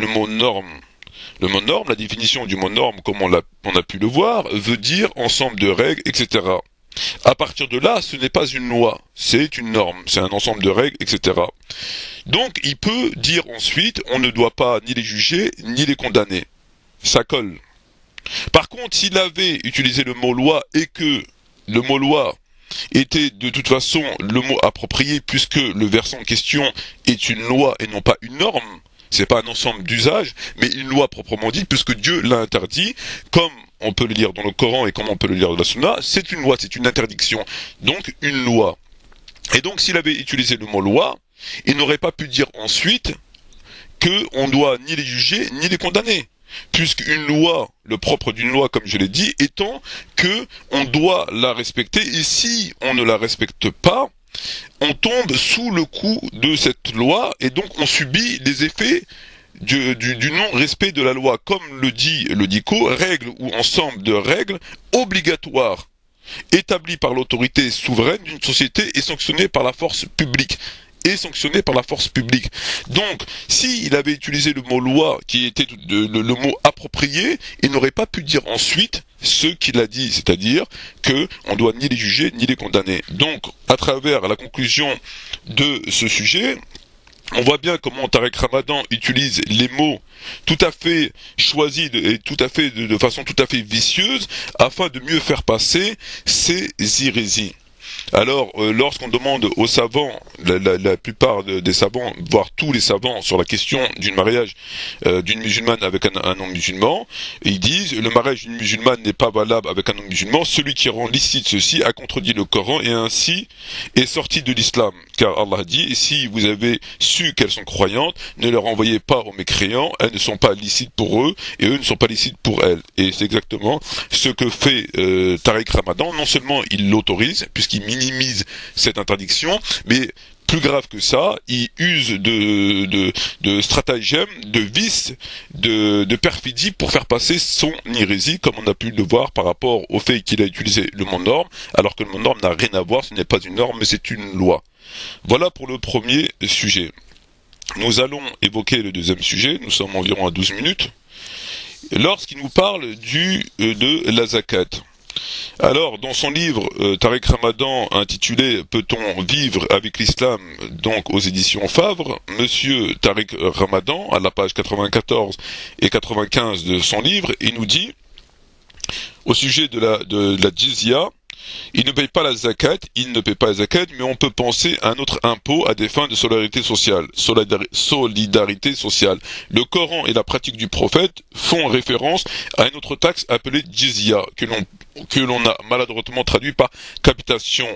le mot norme. Le mot norme, la définition du mot norme, comme on a pu le voir, veut dire ensemble de règles, etc. À partir de là, ce n'est pas une loi, c'est une norme, c'est un ensemble de règles, etc. Donc, il peut dire ensuite, on ne doit pas ni les juger, ni les condamner. Ça colle. Par contre, s'il avait utilisé le mot loi et que le mot loi était de toute façon le mot approprié, puisque le verset en question est une loi et non pas une norme, c'est pas un ensemble d'usages, mais une loi proprement dite, puisque Dieu l'a interdit, comme on peut le lire dans le Coran et comme on peut le lire dans la Sunna, c'est une loi, c'est une interdiction, donc une loi. Et donc s'il avait utilisé le mot loi, il n'aurait pas pu dire ensuite qu'on doit ni les juger ni les condamner. Puisqu'une loi, le propre d'une loi, comme je l'ai dit, étant que on doit la respecter, et si on ne la respecte pas, on tombe sous le coup de cette loi, et donc on subit les effets du non-respect de la loi, comme le dit le dico, règle ou ensemble de règles obligatoires, établies par l'autorité souveraine d'une société et sanctionnées par la force publique. Donc, s'il avait utilisé le mot loi, qui était le mot approprié, il n'aurait pas pu dire ensuite ce qu'il a dit, c'est-à-dire que on doit ni les juger ni les condamner. Donc, à travers la conclusion de ce sujet, on voit bien comment Tariq Ramadan utilise les mots tout à fait choisis et de façon tout à fait vicieuse afin de mieux faire passer ces hérésies. Alors, lorsqu'on demande aux savants, la plupart des savants, voire tous les savants, sur la question du mariage d'une musulmane avec un non-musulman, ils disent le mariage d'une musulmane n'est pas valable avec un non-musulman, celui qui rend licite ceci a contredit le Coran et ainsi est sorti de l'islam. Car Allah dit, si vous avez su qu'elles sont croyantes, ne leur envoyez pas aux mécréants, elles ne sont pas licites pour eux et eux ne sont pas licites pour elles. Et c'est exactement ce que fait Tariq Ramadan. Non seulement il l'autorise, puisqu'il minimise cette interdiction, mais plus grave que ça, il use de stratagèmes, de vices, de perfidie pour faire passer son hérésie, comme on a pu le voir par rapport au fait qu'il a utilisé le mot norme, alors que le mot norme n'a rien à voir, ce n'est pas une norme, mais c'est une loi. Voilà pour le premier sujet. Nous allons évoquer le deuxième sujet, nous sommes environ à 12 minutes, lorsqu'il nous parle de la zakat. Alors, dans son livre, Tariq Ramadan, intitulé « Peut-on vivre avec l'islam ?» donc aux éditions Favre, Monsieur Tariq Ramadan, à la page 94 et 95 de son livre, il nous dit, au sujet de la jizya, il ne paye pas la zakat, mais on peut penser à un autre impôt à des fins de solidarité sociale. Le Coran et la pratique du prophète font référence à une autre taxe appelée jizya, que l'on a maladroitement traduit par capitation.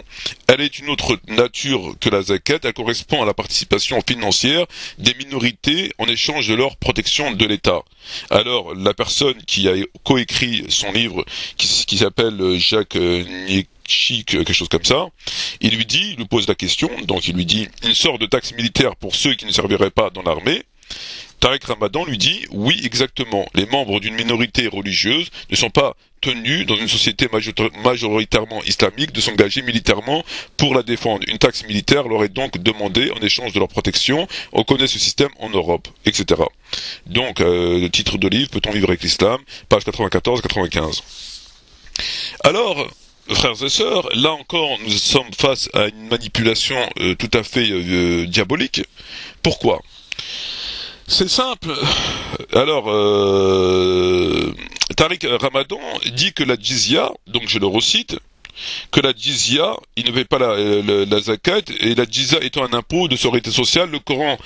Elle est une autre nature que la zakat, elle correspond à la participation financière des minorités en échange de leur protection de l'État. Alors, la personne qui a coécrit son livre, qui s'appelle Jacques Chic, quelque chose comme ça, il lui pose la question, donc il lui dit une sorte de taxe militaire pour ceux qui ne serviraient pas dans l'armée. Tariq Ramadan lui dit oui, exactement, les membres d'une minorité religieuse ne sont pas tenus dans une société majoritairement islamique de s'engager militairement pour la défendre. Une taxe militaire leur est donc demandée en échange de leur protection. On connaît ce système en Europe, etc. Donc, le titre de livre, Peut-on vivre avec l'islam, page 94-95. Alors, frères et sœurs, là encore, nous sommes face à une manipulation tout à fait diabolique. Pourquoi ? C'est simple. Alors, Tariq Ramadan dit que la jizya, donc je le recite, que la jizya, il ne paye pas la zakat, et la jizya étant un impôt de sécurité sociale, le Coran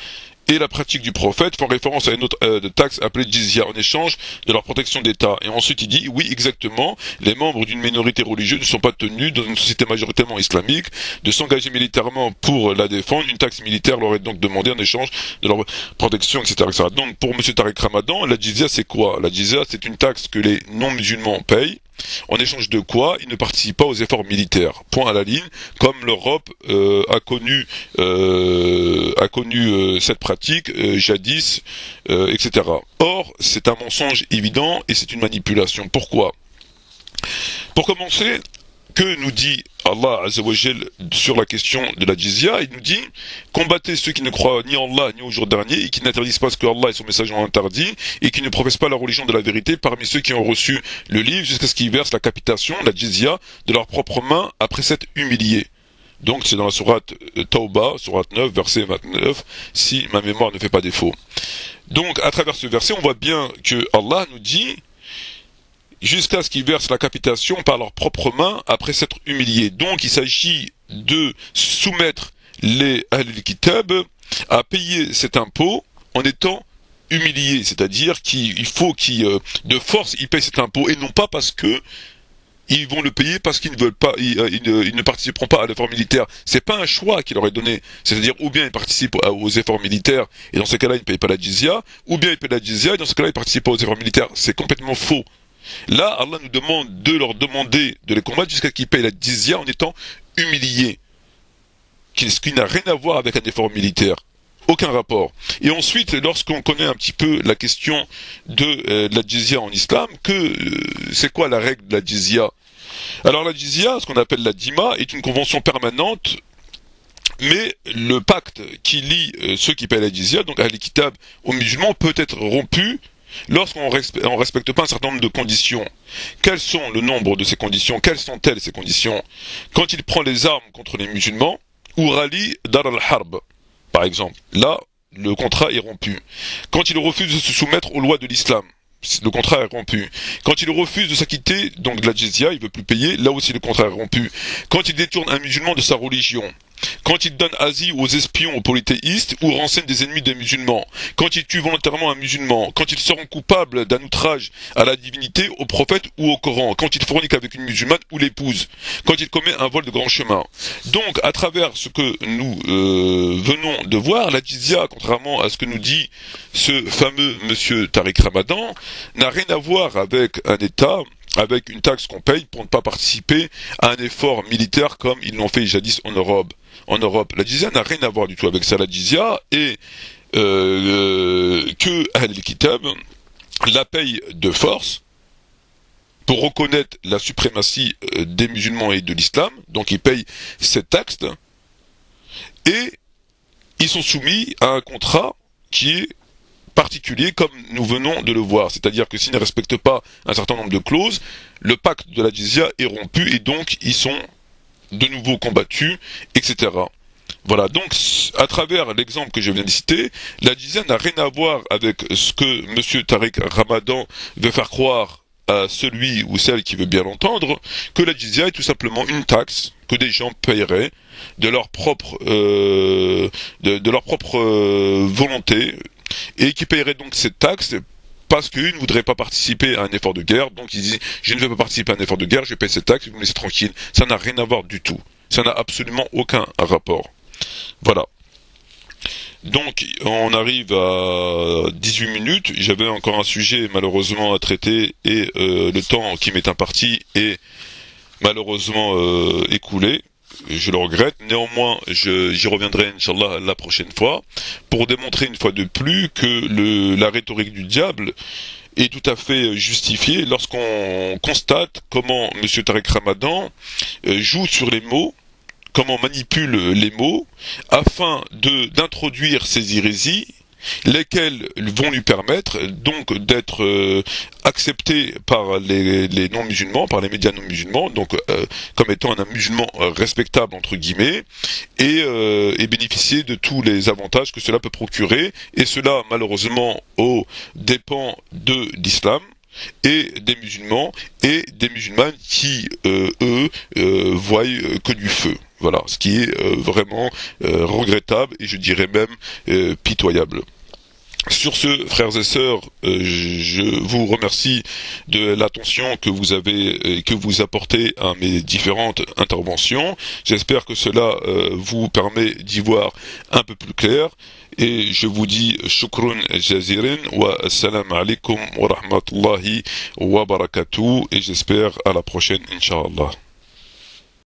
et la pratique du prophète font référence à une autre taxe appelée jizya en échange de leur protection d'État. Et ensuite il dit, oui exactement, les membres d'une minorité religieuse ne sont pas tenus dans une société majoritairement islamique de s'engager militairement pour la défendre. Une taxe militaire leur est donc demandée en échange de leur protection, etc. etc. Donc pour M. Tariq Ramadan, la jizya c'est quoi ? La jizya c'est une taxe que les non-musulmans payent, en échange de quoi ils ne participent pas aux efforts militaires. Point à la ligne, comme l'Europe a connu cette pratique jadis, etc. Or, c'est un mensonge évident et c'est une manipulation. Pourquoi ? Pour commencer, que nous dit Allah Azza wa Jal sur la question de la jizya? Il nous dit: combattez ceux qui ne croient ni en Allah ni au jour dernier et qui n'interdisent pas ce que Allah et son message ont interdit et qui ne professent pas la religion de la vérité parmi ceux qui ont reçu le livre jusqu'à ce qu'ils versent la capitation, la jizya, de leurs propres mains après s'être humiliés. Donc c'est dans la sourate Tawbah, sourate 9, verset 29, si ma mémoire ne fait pas défaut. Donc à travers ce verset, on voit bien que Allah nous dit jusqu'à ce qu'ils versent la capitation par leurs propres mains après s'être humiliés. Donc il s'agit de soumettre les Ahl-Kitab à payer cet impôt en étant humiliés, c'est-à-dire qu'il faut qu'ils de force ils payent cet impôt et non pas parce que ils vont le payer parce qu'ils ne veulent pas, ils ne participeront pas à l'effort militaire. C'est pas un choix qu'il leur est donné. C'est-à-dire, ou bien ils participent aux efforts militaires, et dans ce cas-là, ils ne payent pas la jizya, ou bien ils payent la jizya, et dans ce cas-là, ils participent pas aux efforts militaires. C'est complètement faux. Là, Allah nous demande de leur demander de les combattre jusqu'à ce qu'ils payent la jizya en étant humiliés. Ce qui n'a rien à voir avec un effort militaire. Aucun rapport. Et ensuite, lorsqu'on connaît un petit peu la question de la jizya en islam, c'est quoi la règle de la jizya? Alors la jizya, ce qu'on appelle la dima, est une convention permanente, mais le pacte qui lie ceux qui payent la jizya, donc Ahl Kitab aux musulmans, peut être rompu lorsqu'on respecte pas un certain nombre de conditions. Quels sont le nombre de ces conditions? Quelles sont-elles ces conditions? Quand il prend les armes contre les musulmans, ou rallie Dar al-Harb, par exemple, là, le contrat est rompu. Quand il refuse de se soumettre aux lois de l'islam, le contrat est rompu. Quand il refuse de s'acquitter, donc de la jizya, il veut plus payer, là aussi le contrat est rompu. Quand il détourne un musulman de sa religion, quand il donne asile aux espions, aux polythéistes, ou renseigne des ennemis des musulmans, quand il tue volontairement un musulman, quand il se rend coupable d'un outrage à la divinité, au prophète ou au Coran, quand il fornique avec une musulmane ou l'épouse, quand il commet un vol de grand chemin. Donc, à travers ce que nous venons de voir, la jizya, contrairement à ce que nous dit ce fameux monsieur Tariq Ramadan, n'a rien à voir avec un État, avec une taxe qu'on paye pour ne pas participer à un effort militaire comme ils l'ont fait jadis en Europe. La jizya n'a rien à voir du tout avec ça. La jizya est que Ahl-Kitab la paye de force pour reconnaître la suprématie des musulmans et de l'islam. Donc ils payent cette taxe et ils sont soumis à un contrat qui est particulier comme nous venons de le voir, c'est-à-dire que s'ils ne respectent pas un certain nombre de clauses, le pacte de la jizya est rompu et donc ils sont de nouveau combattus, etc. Voilà, donc à travers l'exemple que je viens de citer, la jizya n'a rien à voir avec ce que monsieur Tariq Ramadan veut faire croire à celui ou celle qui veut bien l'entendre, que la jizya est tout simplement une taxe que des gens paieraient de leur propre volonté, et qui paierait donc cette taxe parce qu'ils ne voudraient pas participer à un effort de guerre. Donc ils disent: je ne veux pas participer à un effort de guerre, je paie cette taxe, vous me laissez tranquille. Ça n'a rien à voir du tout. Ça n'a absolument aucun rapport. Voilà. Donc on arrive à 18 minutes. J'avais encore un sujet malheureusement à traiter et le temps qui m'est imparti est malheureusement écoulé. Je le regrette, néanmoins j'y reviendrai Inch'Allah la prochaine fois pour démontrer une fois de plus que la rhétorique du diable est tout à fait justifiée lorsqu'on constate comment M. Tariq Ramadan joue sur les mots, comment manipule les mots afin d'introduire ces hérésies, lesquelles vont lui permettre donc d'être accepté par les non-musulmans, par les médias non-musulmans, donc comme étant un musulman respectable entre guillemets, et bénéficier de tous les avantages que cela peut procurer, et cela malheureusement aux dépens de l'islam et des musulmans et des musulmanes qui eux voient que du feu. Voilà, ce qui est vraiment regrettable et je dirais même pitoyable. Sur ce, frères et sœurs, je vous remercie de l'attention que vous avez et que vous apportez à mes différentes interventions. J'espère que cela vous permet d'y voir un peu plus clair. Et je vous dis shukran jazirin wa assalamu alaikum wa rahmatullahi wa barakatuh. Et j'espère à la prochaine, Inch'Allah.